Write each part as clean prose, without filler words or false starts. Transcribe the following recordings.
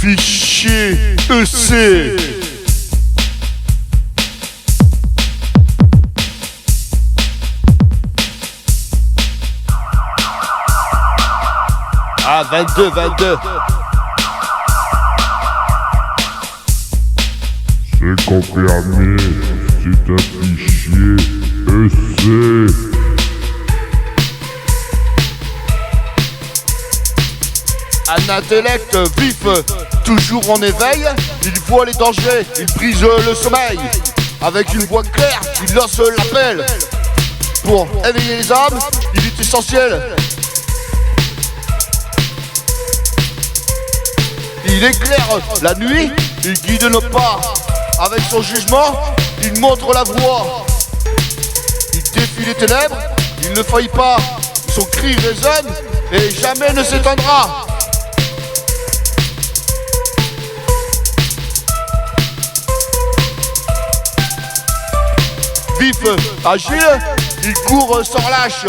Fichier EC. Ah, 22. C'est confirmé, c'est un fichier EC. Un intellect vif, toujours en éveil, il voit les dangers, il brise le sommeil. Avec une voix claire, il lance l'appel. Pour éveiller les âmes, il est essentiel. Il éclaire la nuit, il guide nos pas. Avec son jugement, il montre la voie. Il défie les ténèbres, il ne faillit pas. Son cri résonne et jamais ne s'éteindra. Vif, agile, il court sans relâche.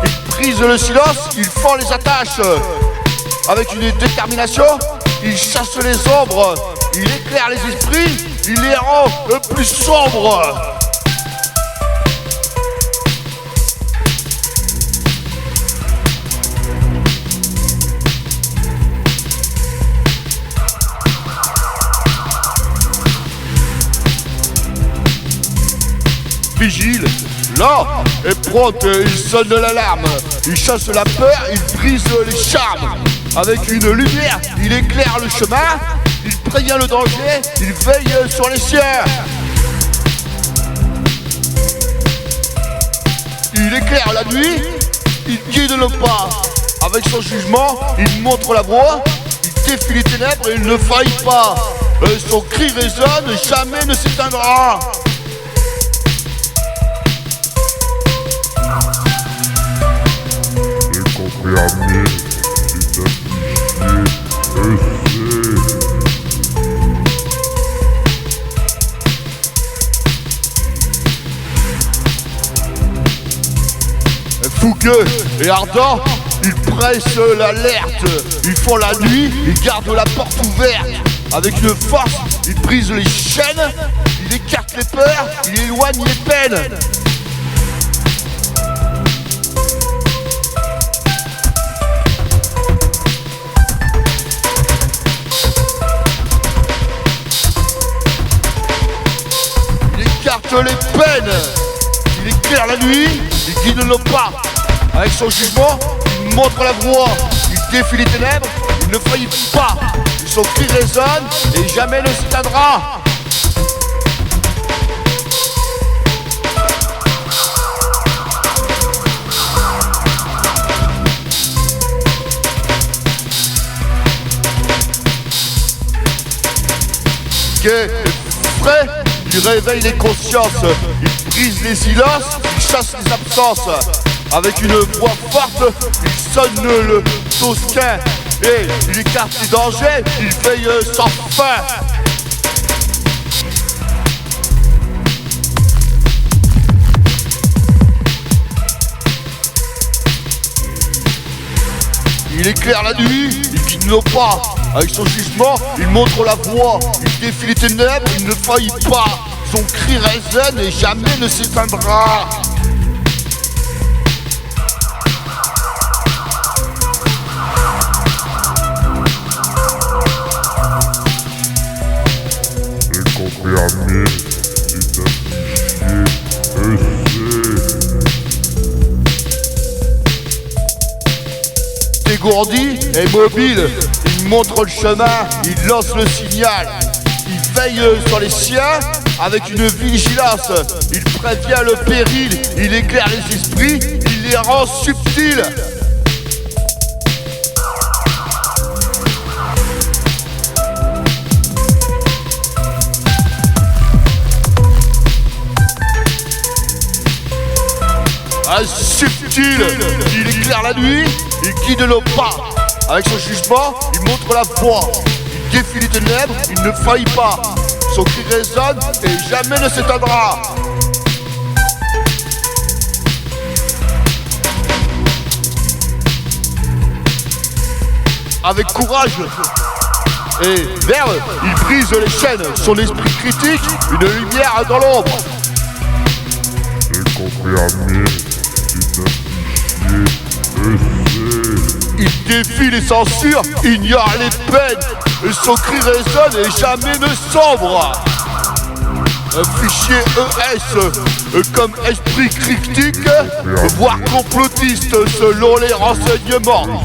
Il brise le silence, il fend les attaches. Avec une détermination, il chasse les ombres. Il éclaire les esprits, il les rend plus sombres. Vigile, là et prompte, il sonne l'alarme. Il chasse la peur, il brise les charmes. Avec une lumière, il éclaire le chemin. Il prévient le danger, il veille sur les siens. Il éclaire la nuit, il guide nos pas. Avec son jugement, il montre la voie. Il défie les ténèbres et il ne faillit pas. Son cri résonne, jamais ne s'éteindra. C'est confirmé, c'est un fichier EC. Fougueux et ardent, ils pressent l'alerte. Ils font la nuit, ils gardent la porte ouverte. Avec une force, ils brisent les chaînes. Il écarte les peurs, il éloigne les peines. Il écarte les peines. Il éclaire la nuit, il guide nos pas. Avec son jugement, il montre la voie. Il défie les ténèbres, il ne faillit pas. Son cri résonne et jamais ne s'éteindra. Gai et frais, il réveille les consciences. Il brise les silences, il chasse les absences. Avec une voix forte, il sonne le tosquin. Et il écarte les dangers, il veille sans fin. Il éclaire la nuit, il guide nos pas. Avec son jugement, il montre la voie. Il défie les ténèbres, il ne faillit pas. Son cri résonne et jamais ne s'éteindra. C'est confirmé, c'est un fichier EC. Dégourdi et mobile, il montre le chemin, il lance le signal. Il veille sur les siens avec une vigilance. Il prévient le péril, il éclaire les esprits, il les rend subtils. Un subtil, il éclaire la nuit, il guide nos pas. Avec son jugement, il montre la voie. Il défie les ténèbres, il ne faillit pas. Son cri résonne et jamais ne s'éteindra. Avec courage Et Verve, il brise les chaînes, son esprit critique, une lumière dans l'ombre. C'est confirmé, Il défie les censures, ignore les peines, et son cri résonne et jamais ne sombre. Un fichier ES comme esprit critique, voire complotiste selon les renseignements.